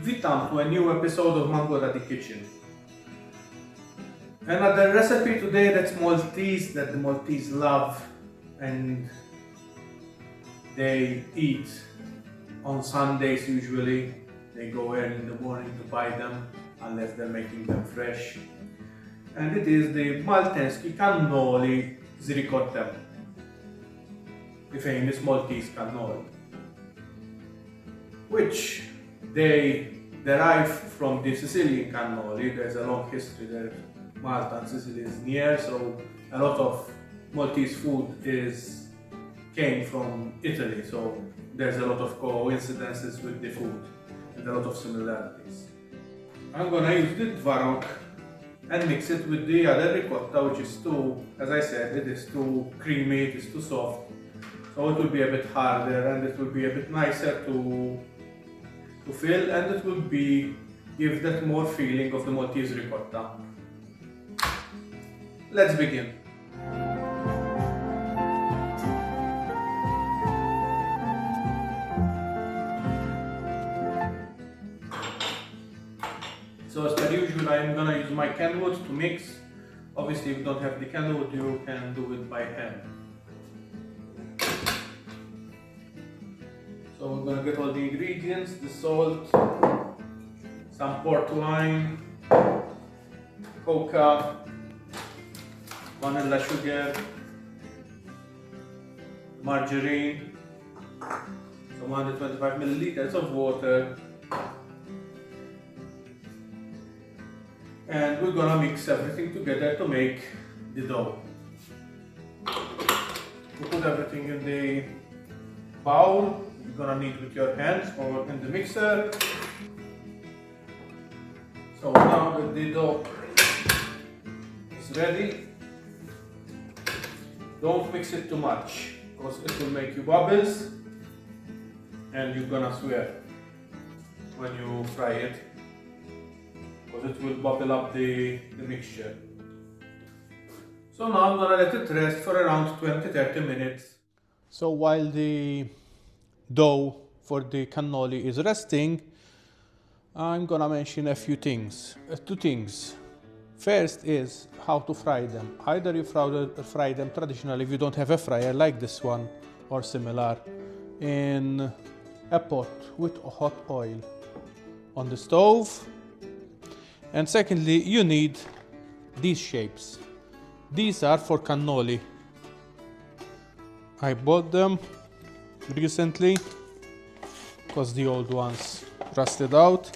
Witam to a new episode of Mango Daddy Kitchen. Another recipe today that's Maltese, that the Maltese love and they eat on Sundays usually. They go early in the morning to buy them unless they're making them fresh. And it is the Maltański Cannoli Ricottą, the famous Maltese cannoli, which they derive from the Sicilian cannoli. There's a long history there. Malta and Sicily is near, so a lot of Maltese food came from Italy, so there's a lot of coincidences with the food and a lot of similarities. I'm gonna use the Twarog and mix it with the other ricotta, which is too, as I said, it is too creamy, it is too soft, so it will be a bit harder and it will be a bit nicer to fill, and it will give that more feeling of the Maltese ricotta. Let's begin. So as per usual, I'm gonna use my Kenwood to mix. Obviously, if you don't have the Kenwood, you can do it by hand. So we're gonna get all the ingredients: the salt, some port wine, cocoa, vanilla sugar, margarine, some 125 milliliters of water, and we're gonna mix everything together to make the dough. To put everything in the bowl, you're gonna knead with your hands or in the mixer. So now that the dough is ready, don't mix it too much because it will make you bubbles and you're gonna swear when you fry it, because it will bubble up the mixture. So now I'm gonna let it rest for around 20-30 minutes. So while the dough for the cannoli is resting, I'm gonna mention a few things, two things. First is how to fry them. Either you fry them traditionally if you don't have a fryer like this one or similar, in a pot with hot oil on the stove. And secondly, you need these shapes. These are for cannoli. I bought them recently because the old ones rusted out.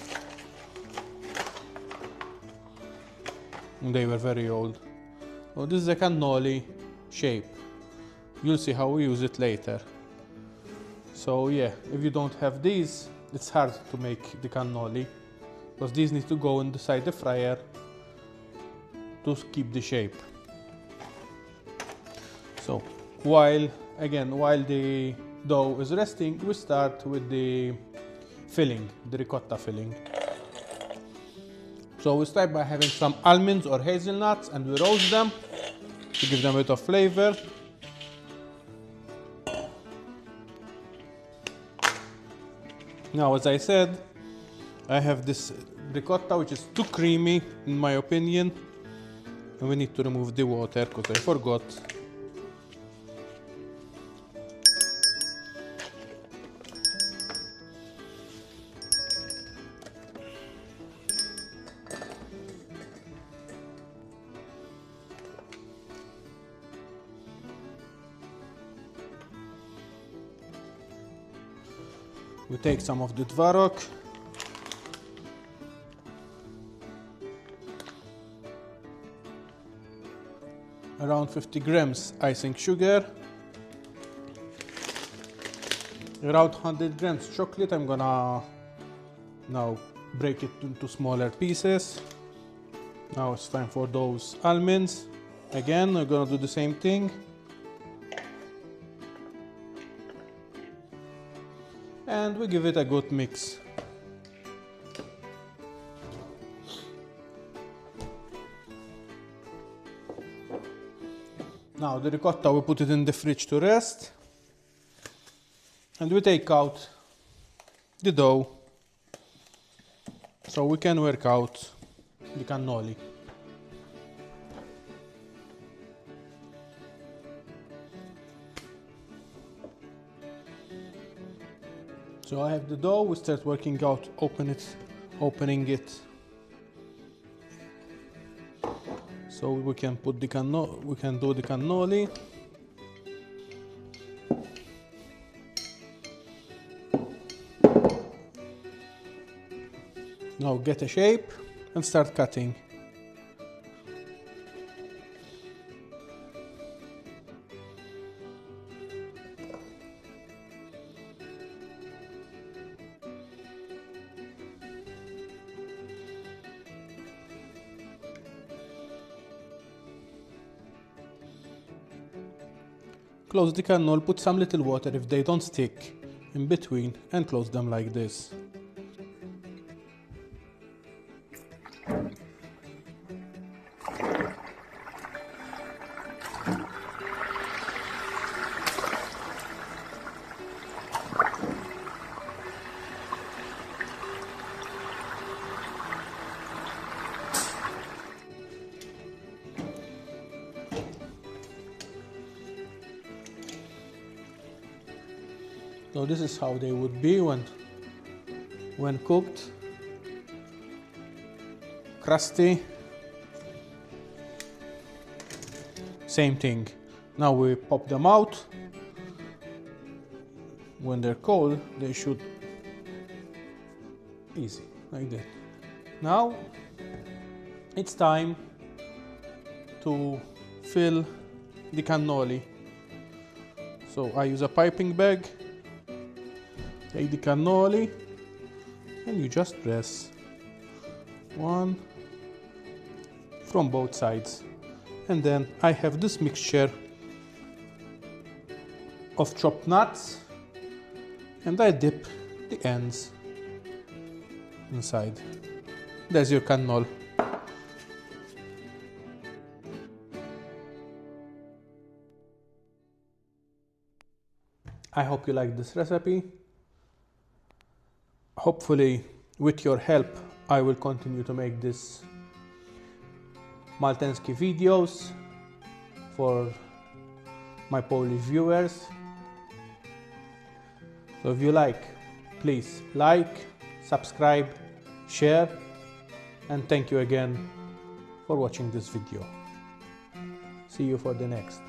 They were very old. So this is a cannoli shape. You'll see how we use it later. So yeah, if you don't have these, it's hard to make the cannoli, because these need to go inside the fryer to keep the shape. So while the dough is resting, we start with the filling, the ricotta filling. So we start by having some almonds or hazelnuts and we roast them to give them a bit of flavor. Now, as I said, I have this ricotta which is too creamy in my opinion, and we need to remove the water because I forgot. We take some of the Twarog, around 50 grams icing sugar, around 100 grams chocolate. I'm gonna now break it into smaller pieces. Now it's time for those almonds. Again, we're gonna do the same thing. And we give it a good mix. Now the ricotta, we put it in the fridge to rest. And we take out the dough So we can work out the cannoli. So I have the dough, we start working out, opening it. So we can put the we can do the cannoli. Now get a shape and start cutting. Close the cannoli, put some little water if they don't stick in between, and close them like this. So this is how they would be when cooked. Crusty. Same thing. Now we pop them out. When they're cold, they should easy, like that. Now it's time to fill the cannoli. So I use a piping bag. Take the cannoli and you just press one from both sides. And then I have this mixture of chopped nuts and I dip the ends inside. There's your cannoli. I hope you like this recipe. Hopefully, with your help, I will continue to make this maltańskie videos for my Polish viewers. So if you like, please like, subscribe, share, and thank you again for watching this video. See you for the next.